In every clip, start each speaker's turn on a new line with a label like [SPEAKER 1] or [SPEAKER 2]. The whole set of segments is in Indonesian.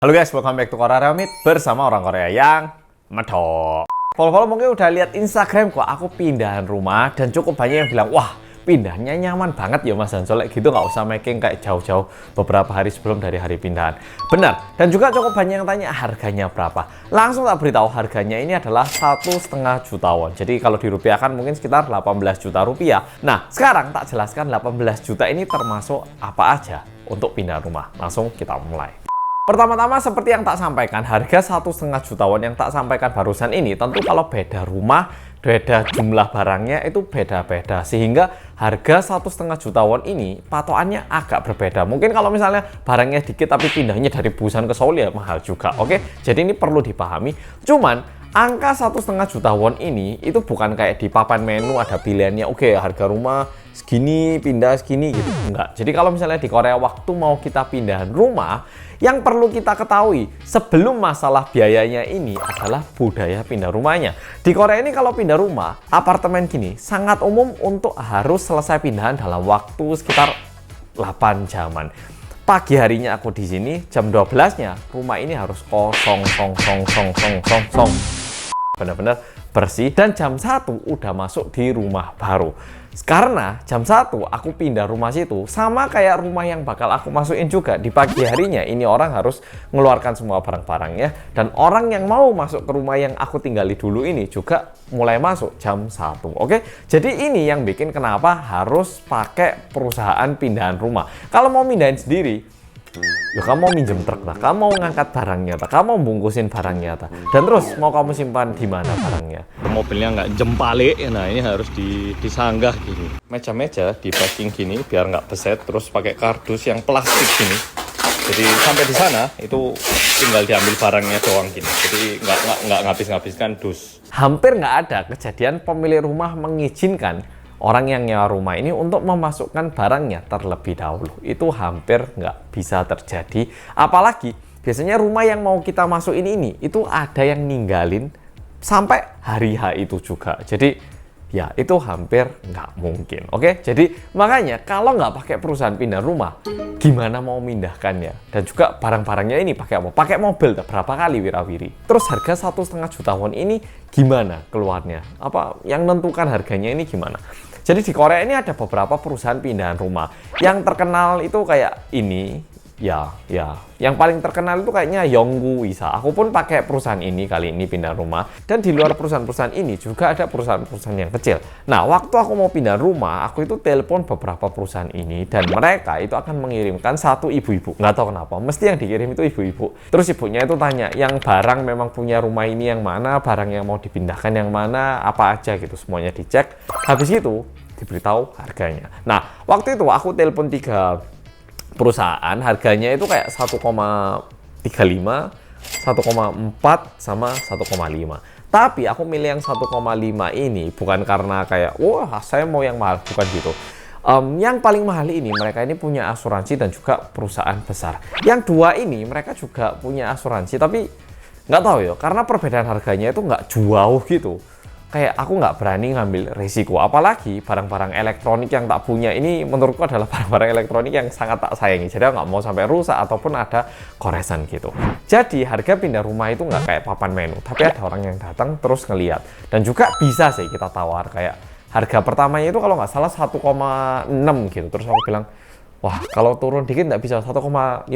[SPEAKER 1] Halo guys, welcome back to Korea Remit bersama orang Korea yang medok. Follow-follow mungkin udah lihat Instagram kok aku pindahan rumah dan cukup banyak yang bilang, wah pindahnya nyaman banget ya Mas Hansolek gitu, nggak usah making kayak jauh-jauh beberapa hari sebelum dari hari pindahan. Benar, dan juga cukup banyak yang tanya harganya berapa. Langsung tak beritahu harganya ini adalah 1,5 juta won. Jadi kalau dirupiahkan mungkin sekitar 18 juta rupiah. Nah sekarang tak jelaskan 18 juta ini termasuk apa aja untuk pindah rumah. Langsung kita mulai. Pertama-tama seperti yang tak sampaikan, harga 1,5 juta won yang tak sampaikan barusan ini tentu kalau beda rumah, beda jumlah barangnya itu beda-beda. Sehingga harga 1,5 juta won ini patokannya agak berbeda. Mungkin kalau misalnya barangnya dikit tapi pindahnya dari Busan ke Seoul ya mahal juga. Oke, jadi ini perlu dipahami. Cuman angka 1,5 juta won ini itu bukan kayak di papan menu ada pilihannya. Oke, harga rumah segini, pindah segini gitu. Enggak. Jadi kalau misalnya di Korea waktu mau kita pindahan rumah, yang perlu kita ketahui sebelum masalah biayanya ini adalah budaya pindah rumahnya. Di Korea ini kalau pindah rumah, apartemen gini sangat umum untuk harus selesai pindahan dalam waktu sekitar 8 jaman. Pagi harinya aku di sini, jam 12-nya rumah ini harus kosong, benar-benar bersih, dan jam 1 udah masuk di rumah baru. Karena jam 1 aku pindah rumah situ sama kayak rumah yang bakal aku masukin juga. Di pagi harinya ini orang harus mengeluarkan semua barang-barangnya, dan orang yang mau masuk ke rumah yang aku tinggali dulu ini juga mulai masuk jam 1. Oke? Jadi ini yang bikin kenapa harus pakai perusahaan pindahan rumah. Kalau mau pindahin sendiri, ya kamu mau minjem truk lah, kamu mau ngangkat barangnya, kamu mau bungkusin barangnya, dan terus mau kamu simpan di mana barangnya.
[SPEAKER 2] Mobilnya nggak jempalik, nah ini harus disanggah gini. Meja-meja di packing gini biar nggak beset, terus pakai kardus yang plastik gini. Jadi sampai di sana itu tinggal diambil barangnya doang gini. Jadi nggak ngabis-ngabiskan dus.
[SPEAKER 1] Hampir nggak ada kejadian pemilik rumah mengizinkan orang yang nyewa rumah ini untuk memasukkan barangnya terlebih dahulu. Itu hampir nggak bisa terjadi. Apalagi biasanya rumah yang mau kita masukin ini itu ada yang ninggalin sampai hari H itu juga. Jadi ya itu hampir nggak mungkin. Oke, jadi makanya kalau nggak pakai perusahaan pindah rumah, gimana mau mindahkannya? Dan juga barang-barangnya ini pakai apa? Pakai mobil, berapa kali wirawiri. Terus harga 1,5 juta won ini gimana keluarnya? Apa yang menentukan harganya ini gimana? Jadi di Korea ini ada beberapa perusahaan pindahan rumah. Yang terkenal itu kayak ini, ya, yang paling terkenal itu kayaknya Yonggu Isa. Aku pun pakai perusahaan ini kali ini pindah rumah. Dan di luar perusahaan-perusahaan ini juga ada perusahaan-perusahaan yang kecil. Nah, waktu aku mau pindah rumah, aku itu telepon beberapa perusahaan ini, dan mereka itu akan mengirimkan satu ibu-ibu. Nggak tahu kenapa, mesti yang dikirim itu ibu-ibu. Terus ibunya itu tanya, yang barang memang punya rumah ini yang mana, barang yang mau dipindahkan yang mana, apa aja gitu. Semuanya dicek. Habis itu diberitahu harganya. Nah, waktu itu aku telepon 3 perusahaan, harganya itu kayak 1,35, 1,4 sama 1,5. Tapi aku milih yang 1,5 ini bukan karena kayak wah saya mau yang mahal, bukan gitu. Yang paling mahal ini mereka ini punya asuransi dan juga perusahaan besar. Yang dua ini mereka juga punya asuransi, tapi nggak tahu ya, karena perbedaan harganya itu nggak jauh gitu. Kayak aku nggak berani ngambil risiko, apalagi barang-barang elektronik yang tak punya ini menurutku adalah barang-barang elektronik yang sangat tak sayangi. Jadi aku nggak mau sampai rusak ataupun ada koresan gitu. Jadi harga pindah rumah itu nggak kayak papan menu, tapi ada orang yang datang terus ngeliat. Dan juga bisa sih kita tawar, kayak harga pertamanya itu kalau nggak salah 1,6 gitu. Terus aku bilang, wah kalau turun dikit nggak bisa 1,55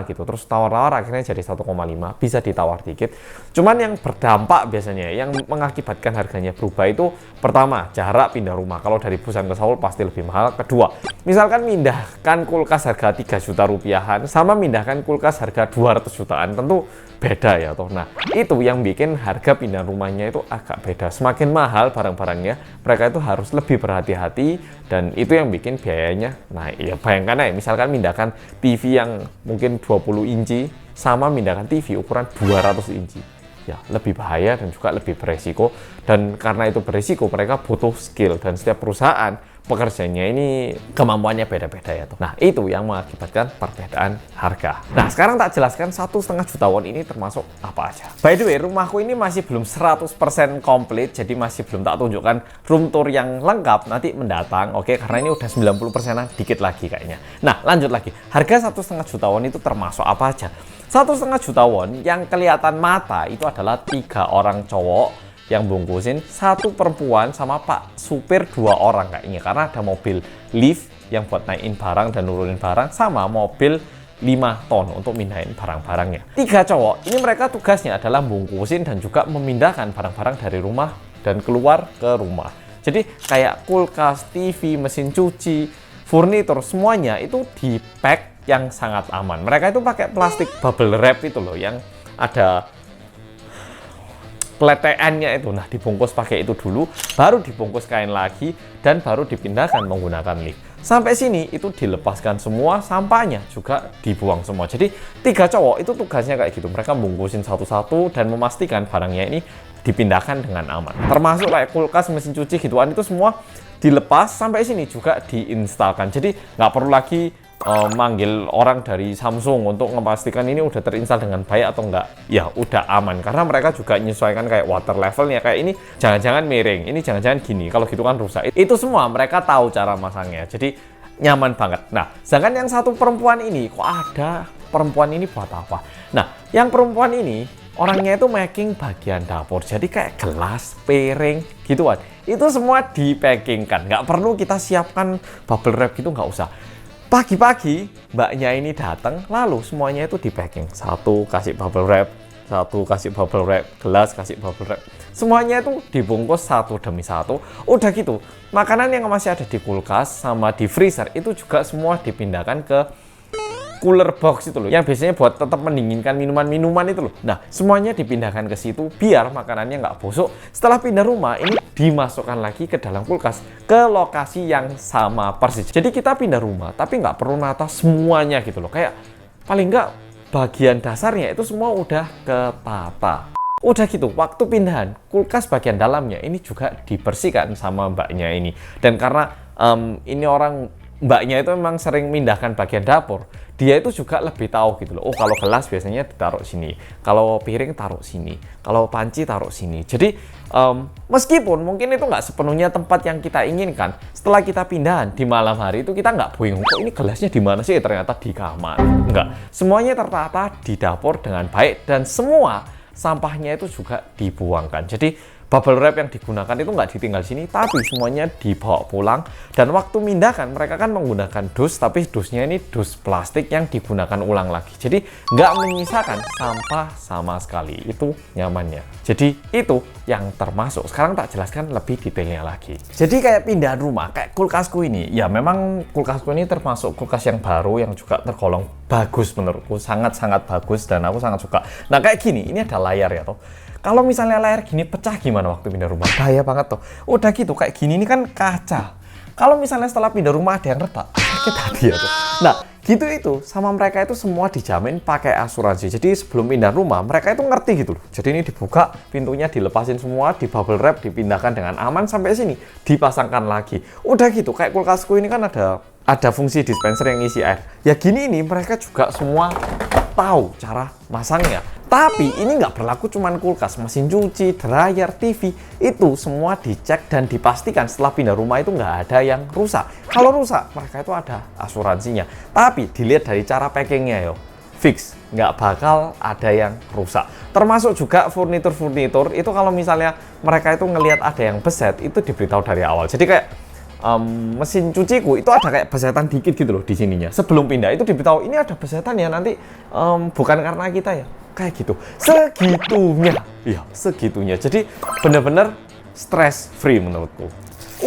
[SPEAKER 1] gitu. Terus tawar-tawar akhirnya jadi 1,5, bisa ditawar dikit. Cuman yang berdampak biasanya, yang mengakibatkan harganya berubah itu pertama, jarak pindah rumah. Kalau dari Busan ke Seoul pasti lebih mahal. Kedua, misalkan mindahkan kulkas harga 3 juta rupiahan sama mindahkan kulkas harga 200 jutaan, tentu beda ya toh. Nah, itu yang bikin harga pindah rumahnya itu agak beda. Semakin mahal barang-barangnya, mereka itu harus lebih berhati-hati, dan itu yang bikin biayanya naik. Ya bayangkan aja, misalkan mindahkan TV yang mungkin 20 inci sama mindahkan TV ukuran 200 inci. Ya, lebih bahaya dan juga lebih beresiko. Dan karena itu beresiko, mereka butuh skill, dan setiap perusahaan pekerjanya ini kemampuannya beda-beda ya tuh. Nah, itu yang mengakibatkan perbedaan harga. Nah, sekarang tak jelaskan 1,5 juta won ini termasuk apa aja. By the way, rumahku ini masih belum 100% komplit, jadi masih belum tak tunjukkan room tour yang lengkap nanti mendatang, oke? Karena ini udah 90%an dikit lagi kayaknya. Nah, lanjut lagi. Harga 1,5 juta won itu termasuk apa aja? 1,5 juta won yang kelihatan mata itu adalah 3 orang cowok yang bungkusin, 1 perempuan sama pak supir 2 orang kayaknya, karena ada mobil lift yang buat naikin barang dan nurunin barang, sama mobil 5 ton untuk mindahin barang-barangnya. 3 cowok ini mereka tugasnya adalah bungkusin dan juga memindahkan barang-barang dari rumah dan keluar ke rumah. Jadi kayak kulkas, TV, mesin cuci, furnitur, semuanya itu di pack yang sangat aman. Mereka itu pakai plastik bubble wrap itu loh, yang ada peleteannya itu. Nah, dibungkus pakai itu dulu, baru dibungkus kain lagi, dan baru dipindahkan menggunakan lift. Sampai sini itu dilepaskan semua, sampahnya juga dibuang semua. Jadi 3 cowok itu tugasnya kayak gitu. Mereka bungkusin satu-satu dan memastikan barangnya ini dipindahkan dengan aman. Termasuk kayak kulkas, mesin cuci gituan itu semua dilepas, sampai sini juga diinstalkan. Jadi nggak perlu lagi manggil orang dari Samsung untuk memastikan ini udah terinstall dengan baik atau enggak. Ya udah aman, karena mereka juga menyesuaikan kayak water levelnya, kayak ini jangan-jangan miring, ini jangan-jangan gini, kalau gitu kan rusak. Itu semua mereka tahu cara masangnya, jadi nyaman banget. Nah, sedangkan yang 1 perempuan ini, kok ada perempuan ini buat apa? Nah, yang perempuan ini orangnya itu making bagian dapur, jadi kayak gelas, piring gituan, itu semua dipackingkan, nggak perlu kita siapkan bubble wrap gitu, nggak usah. Pagi-pagi mbaknya ini datang, lalu semuanya itu di packing. 1 kasih bubble wrap, 1 kasih bubble wrap, gelas kasih bubble wrap. Semuanya itu dibungkus 1 demi 1. Udah gitu, makanan yang masih ada di kulkas sama di freezer itu juga semua dipindahkan ke cooler box itu loh, yang biasanya buat tetap mendinginkan minuman-minuman itu loh. Nah, semuanya dipindahkan ke situ biar makanannya nggak busuk. Setelah pindah rumah, ini dimasukkan lagi ke dalam kulkas ke lokasi yang sama persis. Jadi kita pindah rumah, tapi nggak perlu nata semuanya gitu loh. Kayak paling nggak bagian dasarnya itu semua udah ketata. Udah gitu, waktu pindahan, kulkas bagian dalamnya ini juga dibersihkan sama mbaknya ini. Dan karena ini mbaknya itu memang sering mindahkan bagian dapur, dia itu juga lebih tahu gitu loh. Oh, kalau gelas biasanya ditaruh sini, kalau piring taruh sini, kalau panci taruh sini. Jadi meskipun mungkin itu nggak sepenuhnya tempat yang kita inginkan, setelah kita pindahan di malam hari itu kita nggak bingung, kok ini gelasnya di mana sih? Ternyata di kamar. Enggak, semuanya tertata di dapur dengan baik dan semua sampahnya itu juga dibuangkan. Jadi bubble wrap yang digunakan itu nggak ditinggal sini, tapi semuanya dibawa pulang. Dan waktu mindahkan, mereka kan menggunakan dus, tapi dusnya ini dus plastik yang digunakan ulang lagi. Jadi nggak menyisakan sampah sama sekali. Itu nyamannya. Jadi itu yang termasuk. Sekarang tak jelaskan lebih detailnya lagi. Jadi kayak pindahan rumah, kayak kulkasku ini. Ya memang kulkasku ini termasuk kulkas yang baru, yang juga tergolong bagus menurutku. Sangat-sangat bagus dan aku sangat suka. Nah kayak gini, ini ada layar ya toh. Kalau misalnya layar gini pecah gimana waktu pindah rumah? Bahaya banget tuh. Udah gitu kayak gini ini kan kaca. Kalau misalnya setelah pindah rumah ada yang retak, sakit hati ya tuh. Nah, gitu itu sama mereka itu semua dijamin pakai asuransi. Jadi sebelum pindah rumah mereka itu ngerti gitu loh. Jadi ini dibuka, pintunya dilepasin semua, di bubble wrap, dipindahkan dengan aman sampai sini, dipasangkan lagi. Udah gitu kayak kulkasku ini kan ada fungsi dispenser yang isi air. Ya gini ini mereka juga semua tahu cara masangnya. Tapi ini nggak berlaku cuman kulkas, mesin cuci, dryer, TV, itu semua dicek dan dipastikan setelah pindah rumah itu nggak ada yang rusak. Kalau rusak, mereka itu ada asuransinya. Tapi dilihat dari cara packingnya yo, fix, nggak bakal ada yang rusak. Termasuk juga furnitur itu kalau misalnya mereka itu ngelihat ada yang beset, itu diberitahu dari awal. Jadi kayak mesin cuciku itu ada kayak besetan dikit gitu loh di sininya. Sebelum pindah itu diberitahu ini ada besetan ya, nanti bukan karena kita ya. Kayak gitu, segitunya, ya segitunya. Jadi bener-bener stress free menurutku.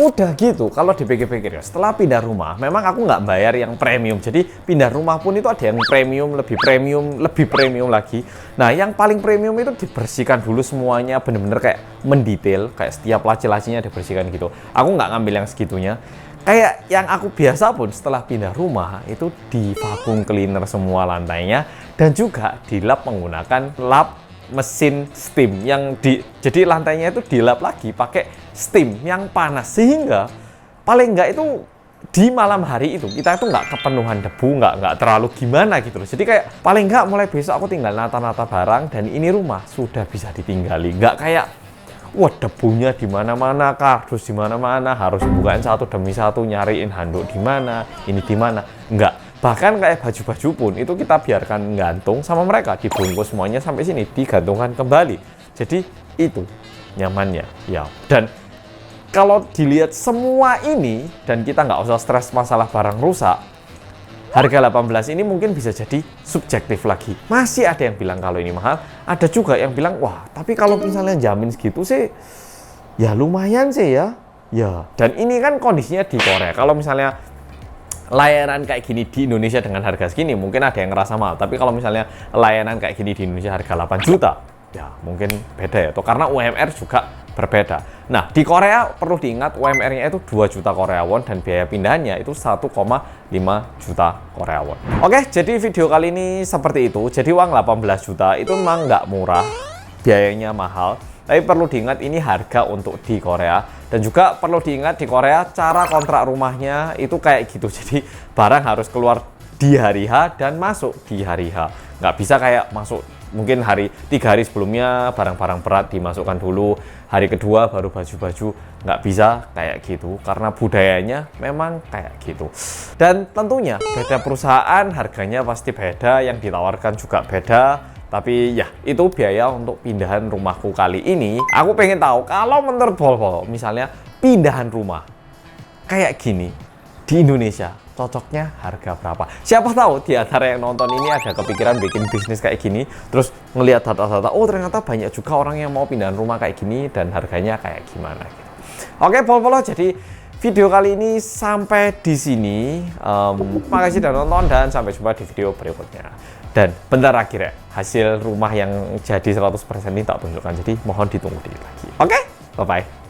[SPEAKER 1] Udah gitu, kalau dipikir-pikir ya, setelah pindah rumah, memang aku nggak bayar yang premium. Jadi pindah rumah pun itu ada yang premium, lebih premium lagi. Nah, yang paling premium itu dibersihkan dulu semuanya, bener-bener kayak mendetail, kayak setiap laci-lacinya dibersihkan gitu. Aku nggak ngambil yang segitunya. Kayak yang aku biasa pun setelah pindah rumah itu di vacuum cleaner semua lantainya dan juga dilap menggunakan lap mesin steam yang jadi lantainya itu dilap lagi pakai steam yang panas sehingga paling enggak itu di malam hari itu kita itu nggak kepenuhan debu, nggak terlalu gimana gitu loh. Jadi kayak paling enggak mulai besok aku tinggal nata-nata barang dan ini rumah sudah bisa ditinggali, nggak kayak wah debunya di mana-mana, kardus di mana-mana, harus bukain 1 demi 1, nyariin handuk di mana, ini di mana. Enggak. Bahkan kayak baju-baju pun itu kita biarkan gantung sama mereka, dibungkus semuanya sampai sini, digantungkan kembali. Jadi itu nyamannya ya. Dan kalau dilihat semua ini dan kita nggak usah stres masalah barang rusak, harga 18 ini mungkin bisa jadi subjektif lagi. Masih ada yang bilang kalau ini mahal, ada juga yang bilang wah tapi kalau misalnya jamin segitu sih ya lumayan sih ya. Ya, dan ini kan kondisinya di Korea. Kalau misalnya layanan kayak gini di Indonesia dengan harga segini mungkin ada yang ngerasa mahal, tapi kalau misalnya layanan kayak gini di Indonesia harga 8 juta ya mungkin beda ya tuh, karena UMR juga berbeda. Nah di Korea perlu diingat UMR-nya itu 2 juta Korea won dan biaya pindahannya itu 1,5 juta Korea won. Oke, jadi video kali ini seperti itu. Jadi uang 18 juta itu memang nggak murah, biayanya mahal, tapi perlu diingat ini harga untuk di Korea. Dan juga perlu diingat di Korea cara kontrak rumahnya itu kayak gitu. Jadi barang harus keluar di hari H dan masuk di hari H. Nggak bisa kayak masuk mungkin 3 hari sebelumnya barang-barang berat dimasukkan dulu, hari kedua baru baju-baju. Nggak bisa kayak gitu karena budayanya memang kayak gitu. Dan tentunya beda perusahaan, harganya pasti beda, yang ditawarkan juga beda. Tapi ya itu biaya untuk pindahan rumahku kali ini. Aku pengen tahu kalau menurut Volvo misalnya pindahan rumah kayak gini di Indonesia cocoknya harga berapa? Siapa tahu di antara yang nonton ini ada kepikiran bikin bisnis kayak gini, terus ngelihat data-data, oh ternyata banyak juga orang yang mau pindahan rumah kayak gini dan harganya kayak gimana gitu. Oke Volvo, jadi video kali ini sampai di sini. Makasih sudah nonton dan sampai jumpa di video berikutnya. Dan bentar lagi ya, hasil rumah yang jadi 100% ini tak tunjukkan, jadi mohon ditunggu dikit lagi. Oke, bye-bye.